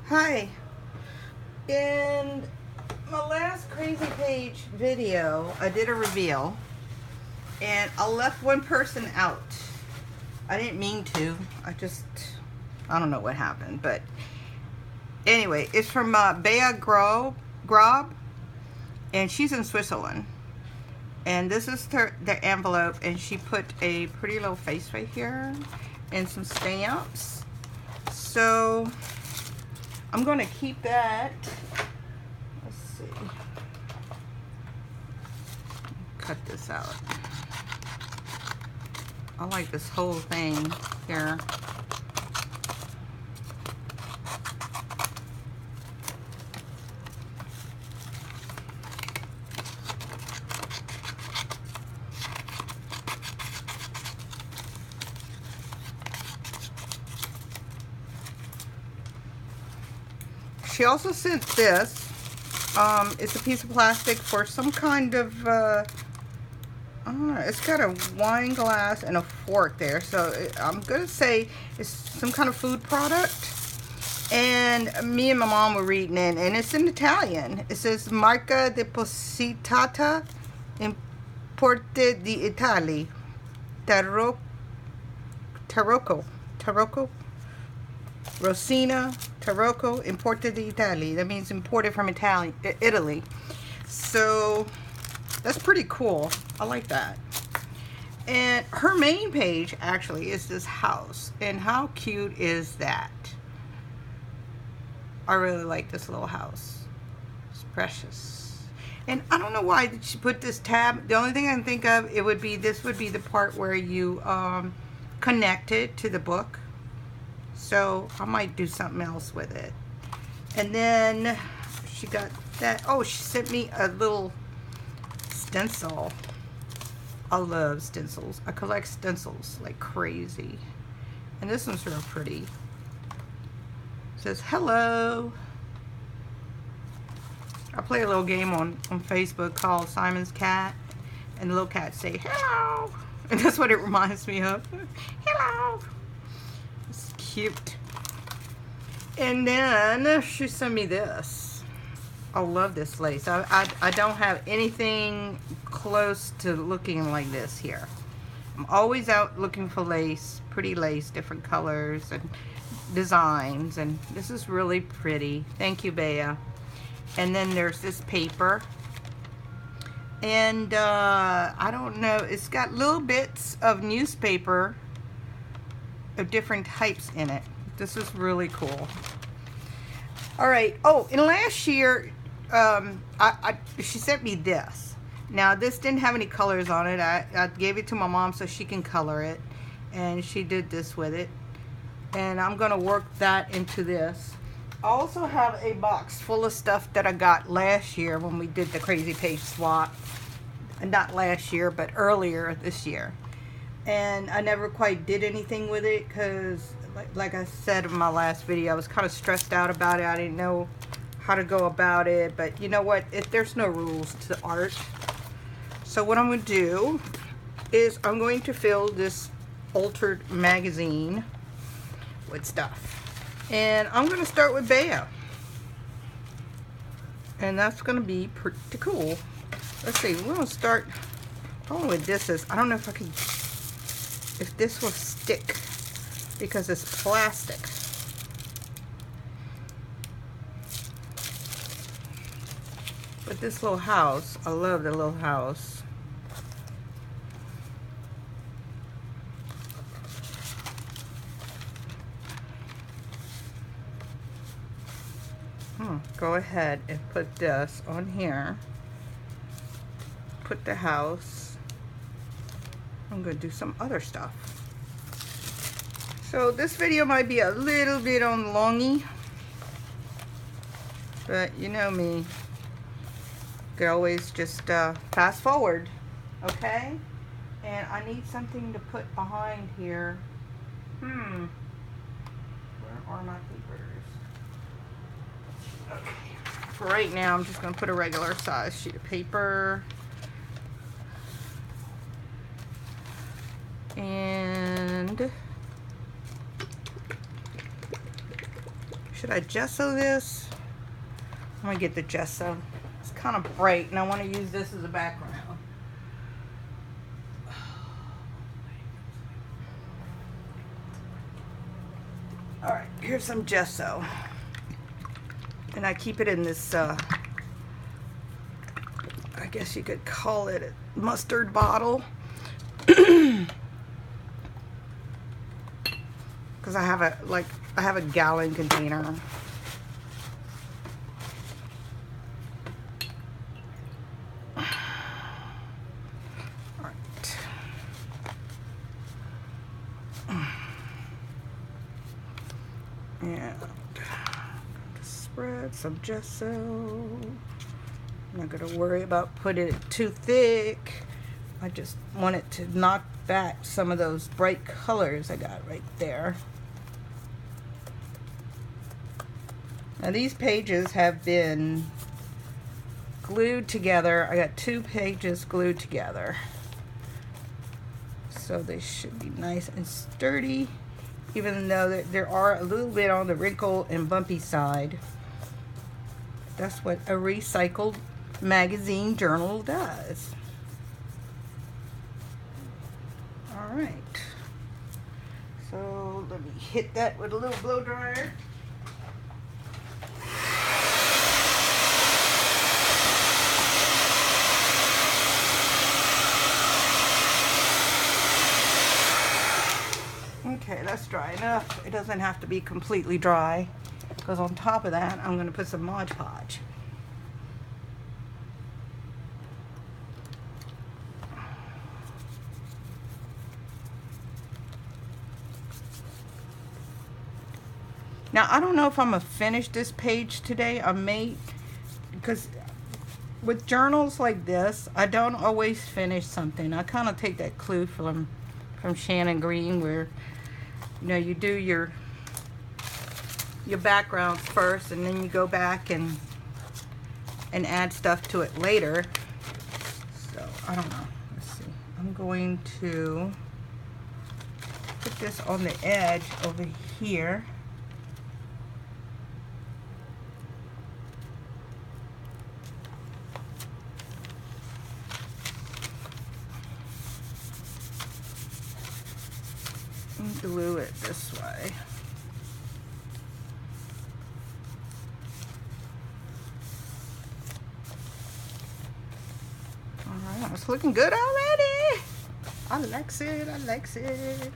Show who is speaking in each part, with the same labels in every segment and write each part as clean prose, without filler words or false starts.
Speaker 1: Hi. In my last Crazy Page video, I did a reveal and I left one person out. I didn't mean to. I don't know what happened, but anyway, it's from Bea Grob, and she's in Switzerland. And this is the envelope, and she put a pretty little face right here and some stamps. So I'm going to keep that. Let's see. Cut this out. I like this whole thing here. She also sent this. It's a piece of plastic for some kind of, I don't know, it's got a wine glass and a fork there. So I'm going to say it's some kind of food product. And me and my mom were reading it, and it's in Italian. It says, Marca depositata importe di Italia. Tarocco. Rosina Tarocco importe di Italia. That means imported from Italy. So that's pretty cool. I like that. And her main page actually is this house. And how cute is that? I really like this little house. It's precious. And I don't know why did she put this tab. The only thing I can think of, this would be the part where you connect it to the book. So I might do something else with it. And then she got that. Oh, she sent me a little stencil. I love stencils. I collect stencils like crazy. And this one's real pretty. It says hello. I play a little game on Facebook called Simon's Cat. And the little cats say hello. And that's what it reminds me of. Hello. It's cute. And then she sent me this. I love this lace. I don't have anything close to looking like this here. I'm always out looking for lace, pretty lace, different colors and designs. And this is really pretty. Thank you, Bea. And then there's this paper. And I don't know, it's got little bits of newspaper of different types in it. This is really cool. All right. Oh, and last year, she sent me this. Now, this didn't have any colors on it. I gave it to my mom so she can color it. And she did this with it. And I'm going to work that into this. I also have a box full of stuff that I got last year when we did the Crazy Page swap. Not last year, but earlier this year. And I never quite did anything with it because, like I said in my last video, I was kind of stressed out about it. I didn't know how to go about it. But you know what? There's no rules to art. So what I'm going to do is I'm going to fill this altered magazine with stuff. And I'm going to start with Bea. And that's going to be pretty cool. Let's see. We're going to start. Oh, with this is, I don't know if this will stick because it's plastic. But this little house, I love the little house. Go ahead and put this on here. Put the house. I'm going to do some other stuff. So this video might be a little bit on longy, but you know me. You could always just fast forward, okay? And I need something to put behind here. Where are my papers? Okay. For right now, I'm just going to put a regular size sheet of paper. And should I gesso this? I'm gonna get the gesso. It's kind of bright and I want to use this as a background. All right, here's some gesso. And I keep it in this, I guess you could call it a mustard bottle. Because I have a gallon container. And spread some gesso. I'm not going to worry about putting it too thick. I just want it to knock back some of those bright colors I got right there. Now these pages have been glued together. I got 2 pages glued together. So they should be nice and sturdy, even though there are a little bit on the wrinkle and bumpy side. That's what a recycled magazine journal does. All right. So let me hit that with a little blow dryer. Okay, that's dry enough. It doesn't have to be completely dry, because on top of that, I'm going to put some Mod Podge. Now, I don't know if I'm going to finish this page today. I may, because with journals like this, I don't always finish something. I kind of take that clue from Shannon Green, where you know, you do your backgrounds first, and then you go back and add stuff to it later. So I don't know. Let's see. I'm going to put this on the edge over here. And glue it this way. Alright, it's looking good already. I likes it, I likes it.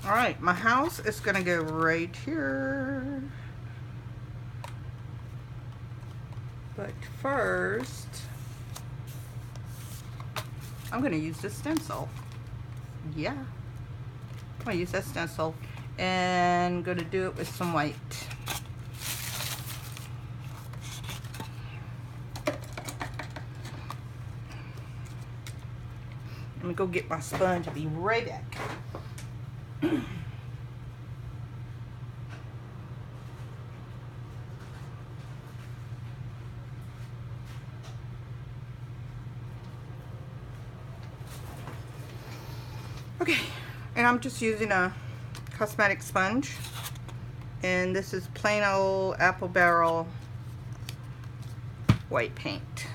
Speaker 1: Alright, my house is gonna go right here. But first, I'm going to use this stencil. Yeah. I'm going to use that stencil and going to do it with some white. Let me go get my sponge. I'll be right back. Okay, and I'm just using a cosmetic sponge, and this is plain old Apple Barrel white paint.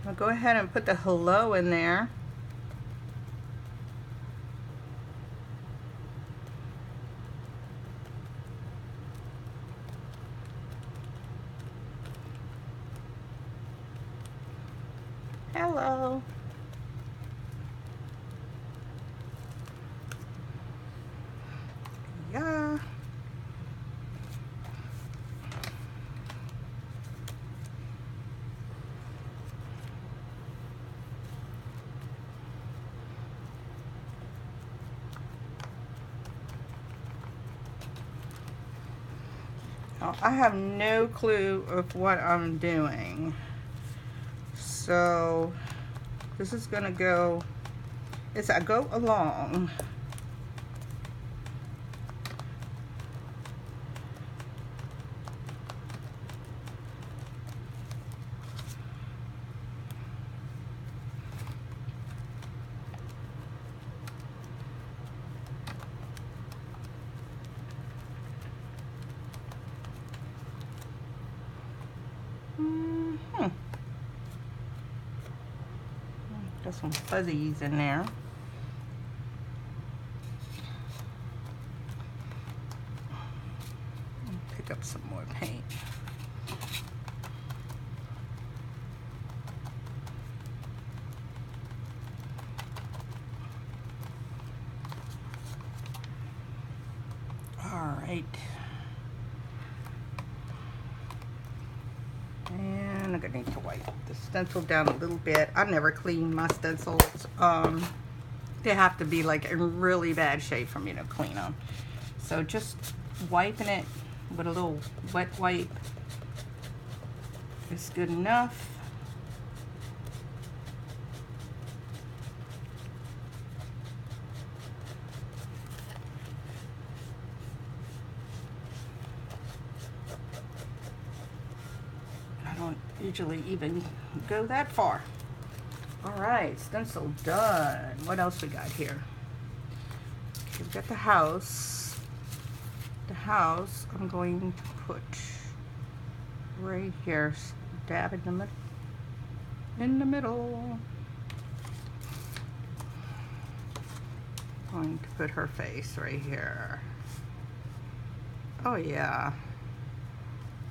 Speaker 1: I'll go ahead and put the hello in there. Hello. Yeah. Now, I have no clue of what I'm doing. So this is gonna go, as I go along, Got some fuzzies in there. Pick up some more paint. All right. And I'm gonna need to wipe the stencil down a little bit. I never clean my stencils. They have to be like in really bad shape for me to clean them. So just wiping it with a little wet wipe is good enough. I don't usually even go that far. All right, stencil done. What else we got here? Okay, we've got the house. The house I'm going to put right here, dab in the middle. In the middle. I'm going to put her face right here. Oh yeah,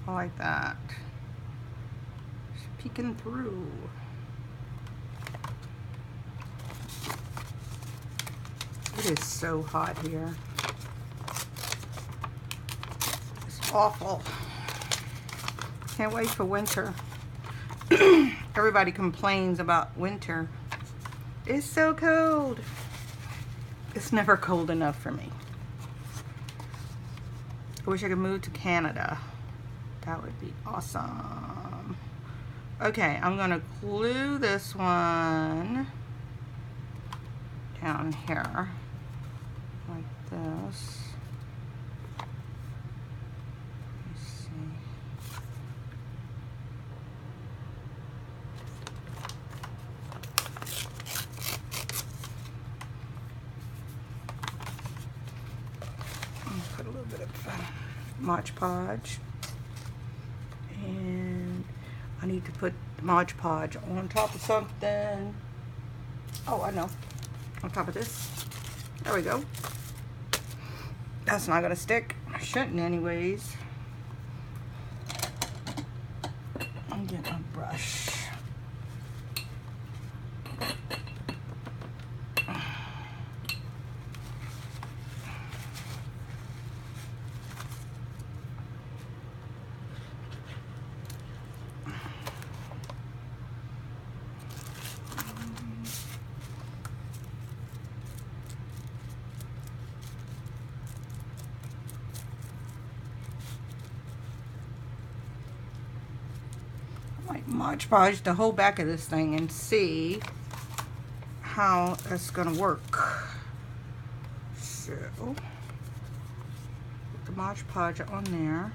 Speaker 1: I like that. She's peeking through. It is so hot here. It's awful. Can't wait for winter. Everybody complains about winter. It's so cold. It's never cold enough for me. I wish I could move to Canada. That would be awesome. Okay, I'm gonna glue this one down here like this. Let's see. Put a little bit of Mod Podge, and I need to put Mod Podge on top of something. Oh, I know. On top of this. There we go. That's not gonna stick. Shouldn't anyways. I'm getting a brush. Mod Podge the whole back of this thing and see how that's gonna work. So put the Mod Podge on there.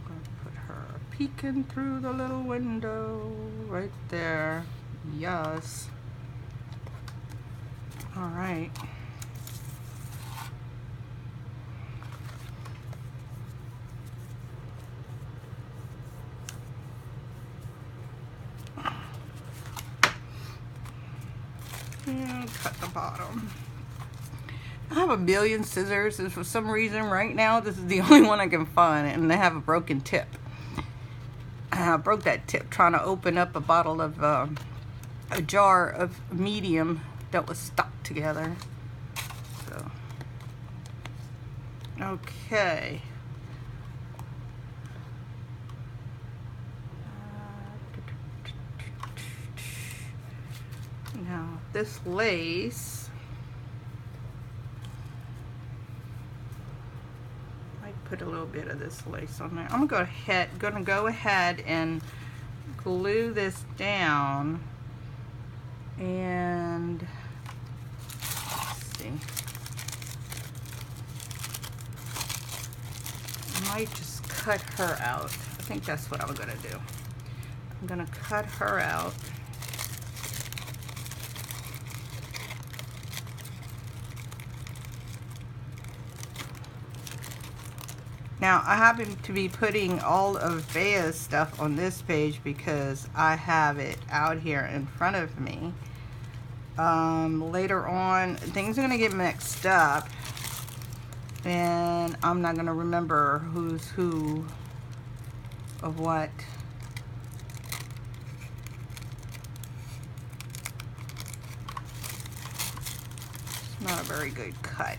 Speaker 1: I'm gonna put her peeking through the little window right there. Yes. All right. And cut the bottom. I have a million scissors, and for some reason right now this is the only one I can find, and they have a broken tip. I broke that tip trying to open up a bottle of a jar of medium that was stuck together. So okay. Now this lace, I put a little bit of this lace on there. I'm gonna go ahead and glue this down, and let's see. I might just cut her out. I think that's what I'm gonna do. I'm gonna cut her out. Now, I happen to be putting all of Bea's stuff on this page because I have it out here in front of me. Later on, things are going to get mixed up, and I'm not going to remember who's who of what. It's not a very good cut.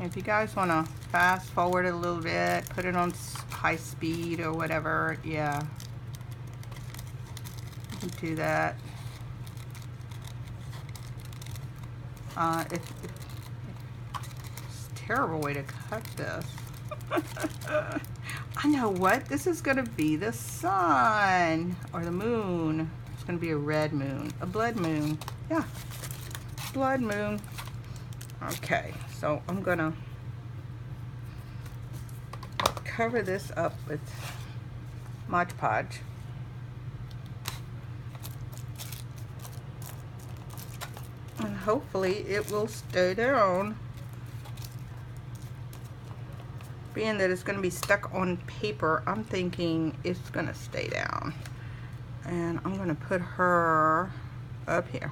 Speaker 1: If you guys want to fast forward a little bit, put it on high speed or whatever, yeah, you can do that. It's a terrible way to cut this. I know what, this is going to be the sun or the moon. It's going to be a red moon, a blood moon. Yeah, blood moon. Okay, so I'm going to cover this up with Mod Podge. And hopefully it will stay down. Being that it's going to be stuck on paper, I'm thinking it's going to stay down. And I'm going to put her up here.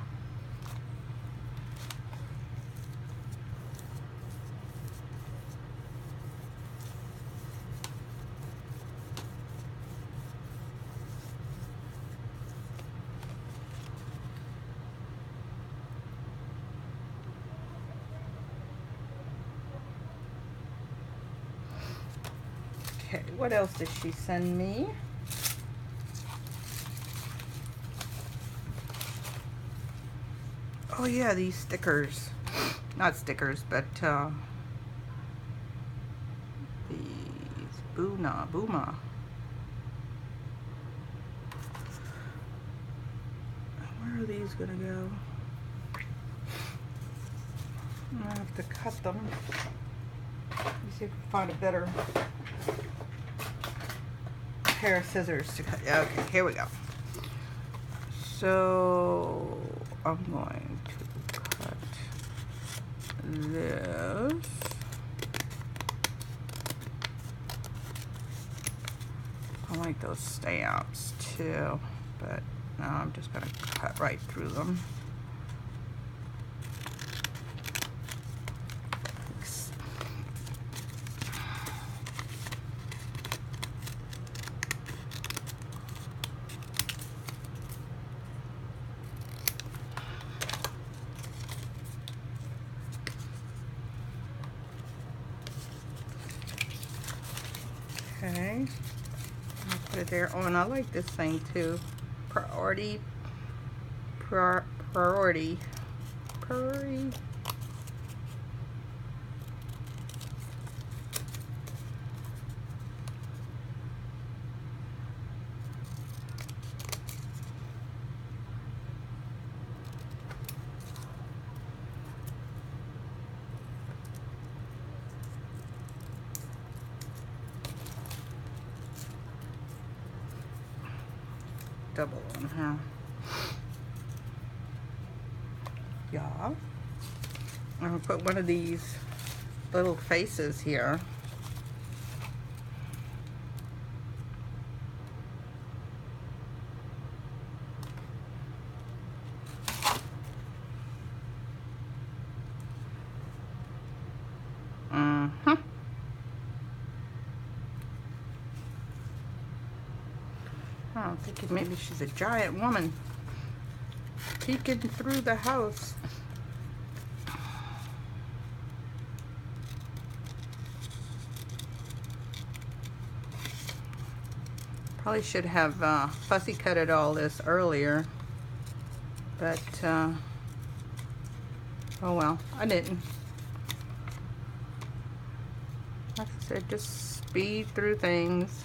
Speaker 1: Okay, what else did she send me? Oh yeah, these stickers. Not stickers, but these Booma. Where are these gonna go? I'm gonna have to cut them. Let me see if I can find a better pair of scissors to cut. Okay, here we go. So I'm going to cut this. I like those stay-outs too, but now I'm just going to cut right through them. Okay, I'll put it there. Oh, and I like this thing too. Priority. Double one, huh? Yeah. I'm gonna put one of these little faces here. I'm thinking maybe she's a giant woman peeking through the house. Probably should have fussy cutted all this earlier, but oh well, I didn't. Like I said, just speed through things.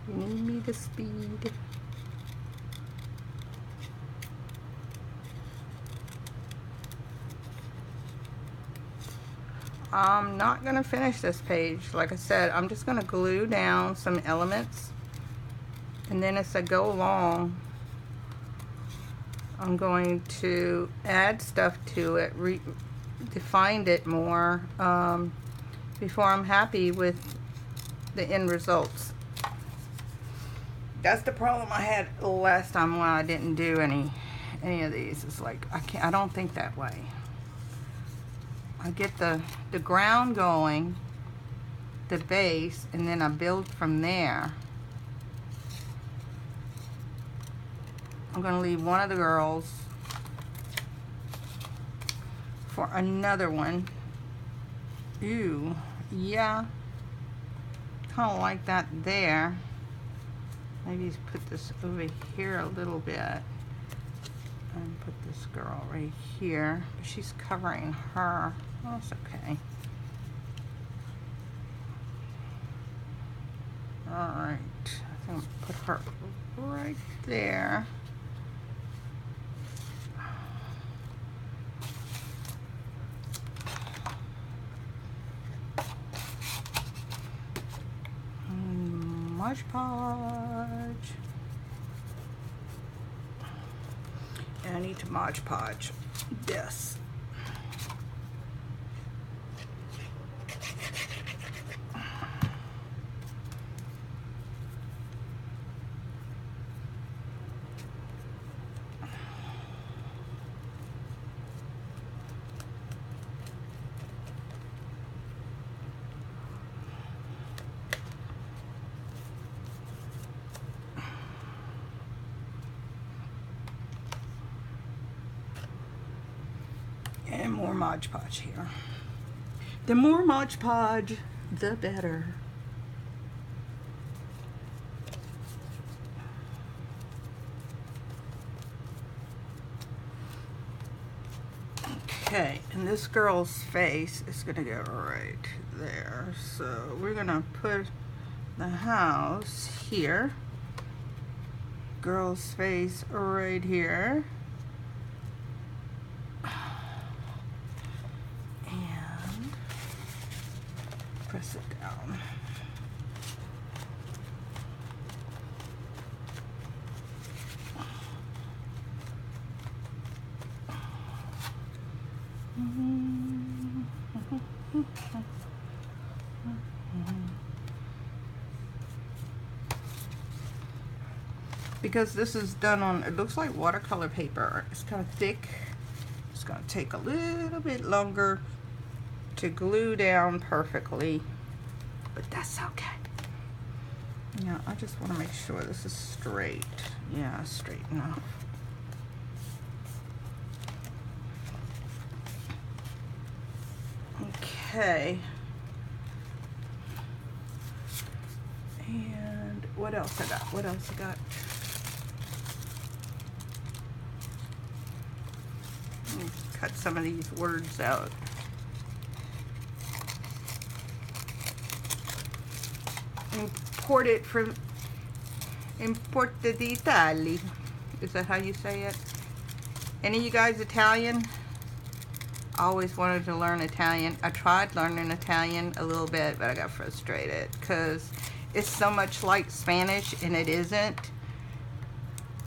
Speaker 1: You need me to speed. I'm not going to finish this page. Like I said, I'm just going to glue down some elements, and then as I go along, I'm going to add stuff to it, define it more, before I'm happy with the end results. That's the problem I had last time when I didn't do any of these. It's like I don't think that way. I get the ground going, the base, and then I build from there. I'm going to leave one of the girls for another one. Ooh, yeah. Kind of like that there. Maybe put this over here a little bit. And put this girl right here. She's covering her. Oh, that's okay. Alright. I think I'm going to put her right there. Mod Podge. And I need to Mod Podge this. And more Mod Podge here. The more Mod Podge, the better. Okay, and this girl's face is gonna go right there. So we're gonna put the house here. Girl's face right here. Press it down. Because this is done on, it looks like watercolor paper. It's kind of thick. It's going to take a little bit longer to glue down perfectly, but that's okay. Yeah, I just want to make sure this is straight. Yeah, straight enough. Okay. And what else I got? What else I got? Let me cut some of these words out. Imported from Imported d'Italia. Is that how you say it? Any of you guys Italian? I always wanted to learn Italian. I tried learning Italian a little bit, but I got frustrated because it's so much like Spanish, and it isn't.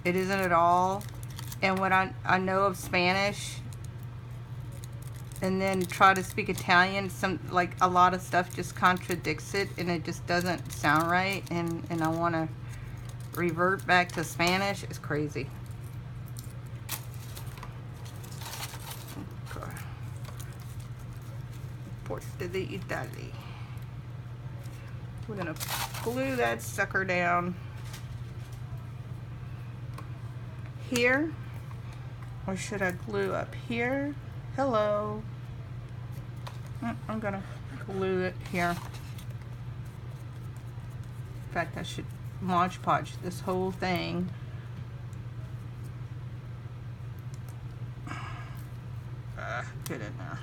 Speaker 1: It isn't at all. And when I know of Spanish and then try to speak Italian, like a lot of stuff just contradicts it, and it just doesn't sound right, and I want to revert back to Spanish. It's crazy. Okay. Porta d'Italia. We're gonna glue that sucker down here, or should I glue up here? Hello. I'm gonna glue it here. In fact, I should Mod Podge this whole thing. Get in there.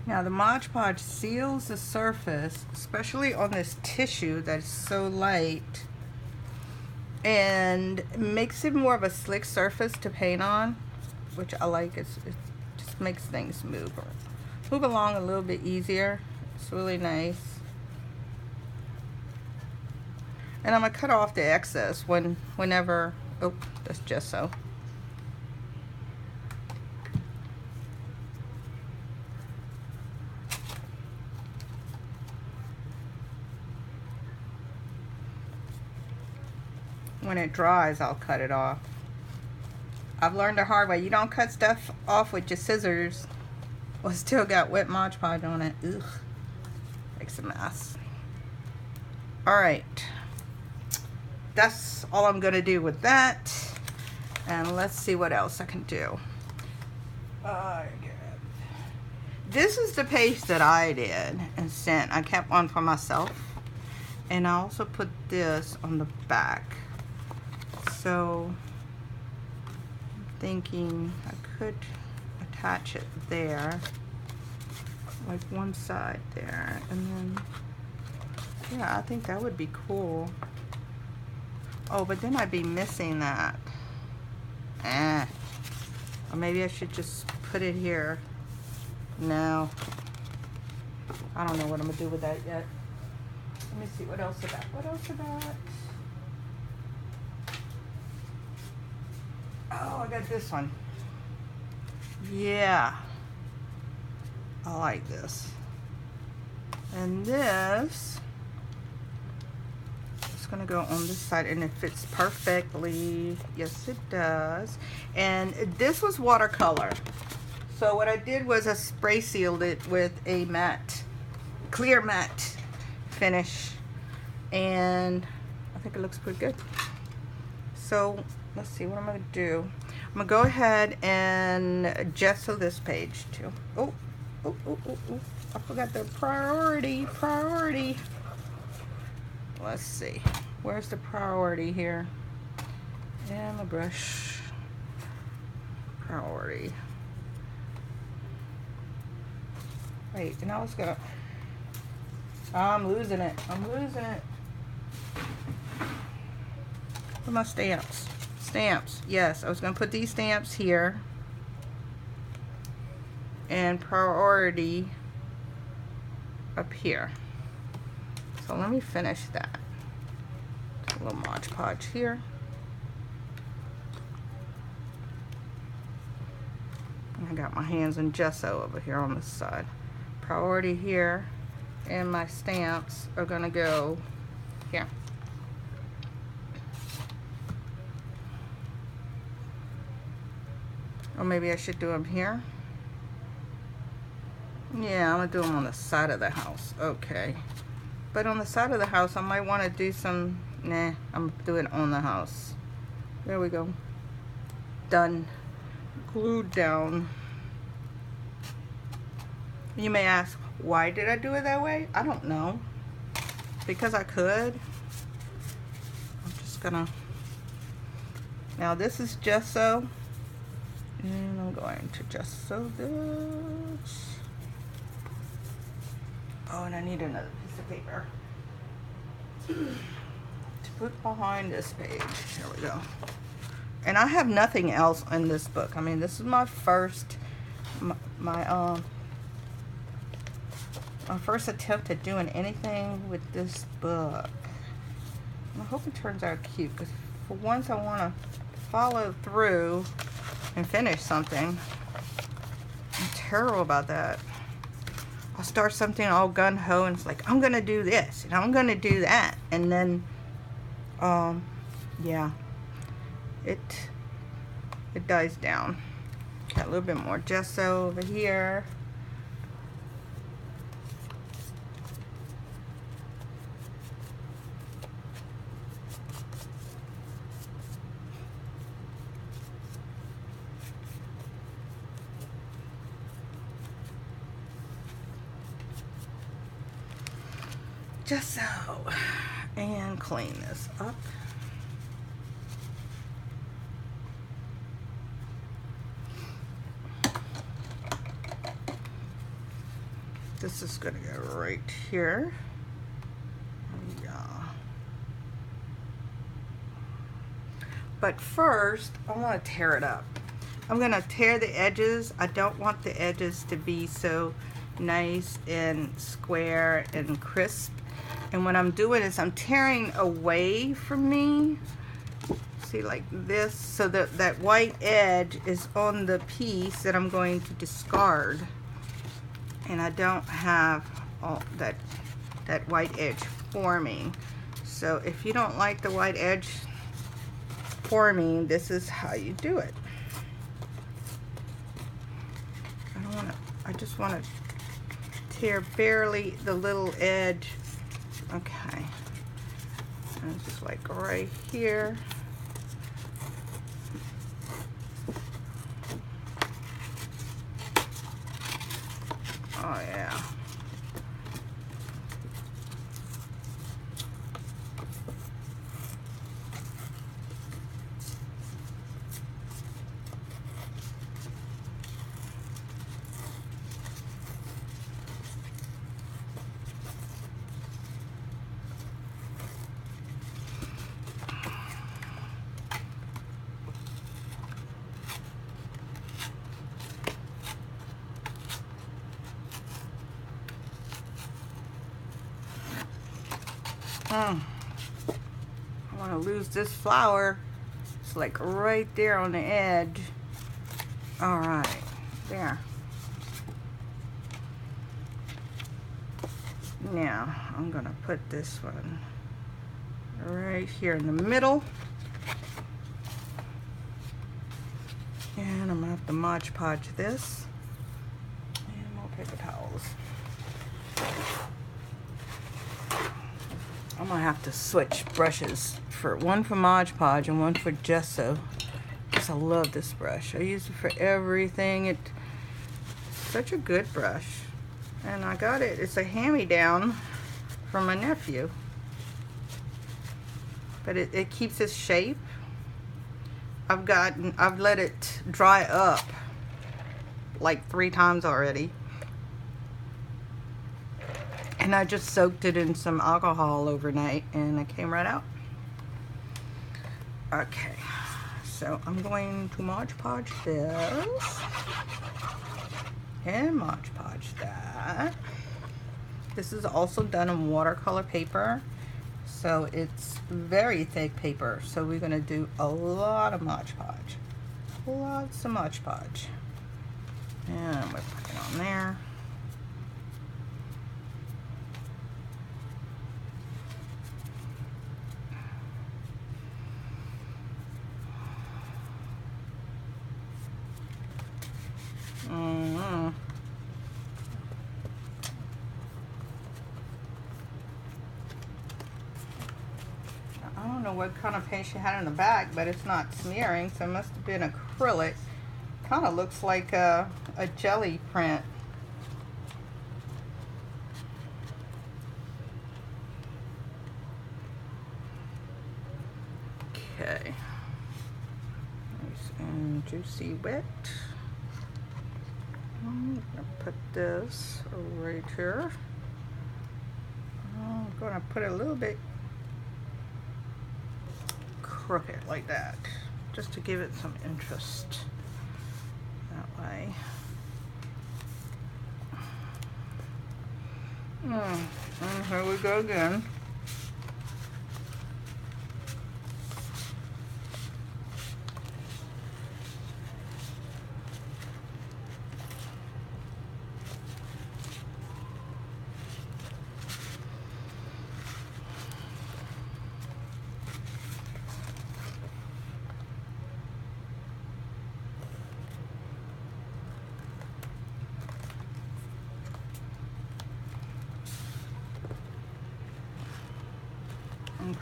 Speaker 1: Now the Mod Podge seals the surface, especially on this tissue that's so light, and makes it more of a slick surface to paint on, which I like. It just makes things move along a little bit easier. It's really nice. And I'm gonna cut off the excess whenever, oh, that's gesso. When it dries, I'll cut it off. I've learned the hard way. You don't cut stuff off with your scissors. Well, it's still got wet Mod Podge on it. Ugh. Makes a mess. Alright. That's all I'm going to do with that. And let's see what else I can do. This is the page that I did and sent. I kept one for myself. And I also put this on the back. So, I'm thinking I could attach it there, like one side there, and then, yeah, I think that would be cool. Oh, but then I'd be missing that. Or maybe I should just put it here. No. I don't know what I'm gonna do with that yet. Let me see what else I got. What else I got? Oh, I got this one. Yeah. I like this. And this is going to go on this side, and it fits perfectly. Yes, it does. And this was watercolor. So what I did was I spray sealed it with a matte, clear matte finish. And I think it looks pretty good. So let's see what I'm going to do. I'm going to go ahead and gesso this page too. Oh, I forgot the priority. Let's see. Where's the priority here? And the brush. Priority. Wait, and I was going to... I'm losing it. Where are my stamps? Stamps, yes. I was going to put these stamps here. And priority up here. So let me finish that. A little Mod Podge here. And I got my hands in gesso over here on this side. Priority here. And my stamps are going to go here. Or maybe I should do them here. Yeah, I'm going to do them on the side of the house. Okay. But on the side of the house, I might want to do some... Nah, I'm going to do it on the house. There we go. Done. Glued down. You may ask, why did I do it that way? I don't know. Because I could. I'm just going to... Now this is gesso. And I'm going to gesso this. Oh, and I need another piece of paper to put behind this page. Here we go. And I have nothing else in this book. I mean, this is my first, my first attempt at doing anything with this book. And I hope it turns out cute, because for once I want to follow through and finish something. I'm terrible about that. I'll start something all gun-ho and it's like, I'm gonna do this and I'm gonna do that, and then yeah, it dies down. Got a little bit more gesso over here. Just so, and clean this up. This is gonna go right here. Yeah. But first, I want to tear it up. I'm gonna tear the edges. I don't want the edges to be so nice and square and crisp. And what I'm doing is I'm tearing away from me. See, like this, so that that white edge is on the piece that I'm going to discard. And I don't have all that white edge forming. So if you don't like the white edge forming, this is how you do it. I just want to tear barely the little edge. Okay. And just like right here. Oh yeah. I want to lose this flower. It's like right there on the edge. All right, there. Now I'm gonna put this one right here in the middle. And I'm gonna have to Mod Podge this. And more paper towels. I'm gonna have to switch brushes, for one for Mod Podge and one for gesso, because I love this brush. I use it for everything. It's such a good brush, and I got it. It's a hand-me-down from my nephew, but it keeps its shape. I've let it dry up like 3 times already. And I just soaked it in some alcohol overnight and it came right out. Okay, so I'm going to Mod Podge this and Mod Podge that. This is also done on watercolor paper, so it's very thick paper. So we're gonna do a lot of Mod Podge, lots of Mod Podge, and I'm gonna put it on there. I don't know what kind of paint she had in the back, but it's not smearing, so it must have been acrylic. Kind of looks like a jelly print. Okay. Nice and juicy wet. I'm gonna put this right here. I'm gonna put it a little bit crooked like that, just to give it some interest. That way. And here we go again.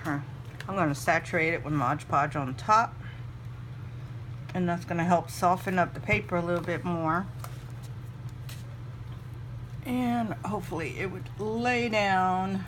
Speaker 1: Okay, I'm going to saturate it with Mod Podge on top, and that's going to help soften up the paper a little bit more, and hopefully it would lay down.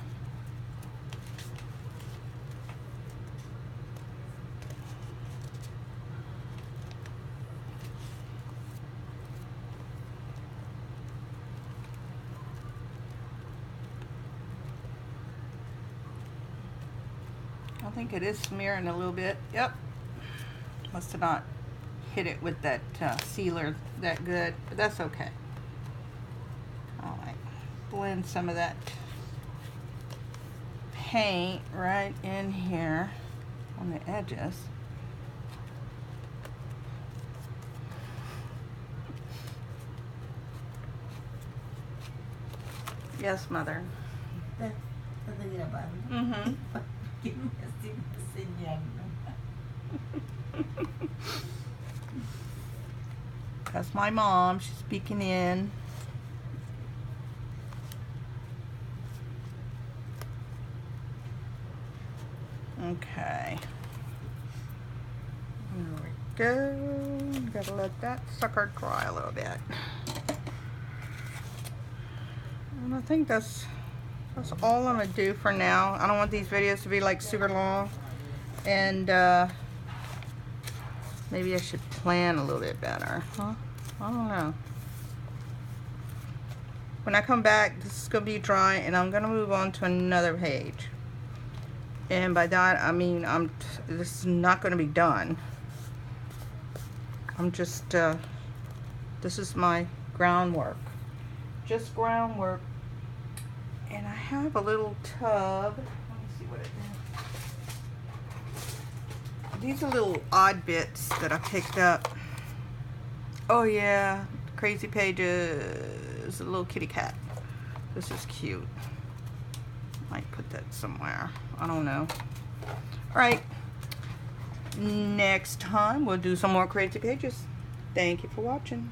Speaker 1: I think it is smearing a little bit. Yep. Must have not hit it with that sealer that good, but that's okay. All right. Blend some of that paint right in here on the edges. Yes, Mother. Mm-hmm. That's my mom. She's speaking in. Okay. There we go. Gotta let that sucker dry a little bit. And I think that's all I'm gonna do for now. I don't want these videos to be like super long, and maybe I should plan a little bit better, huh? I don't know. When I come back, this is gonna be dry, and I'm gonna move on to another page. And by that I mean this is not gonna be done. I'm just this is my groundwork, just groundwork. And I have a little tub. Let me see what it is. These are little odd bits that I picked up. Oh yeah, Crazy Pages, a little kitty cat. This is cute. Might put that somewhere. I don't know. All right. Next time we'll do some more Crazy Pages. Thank you for watching.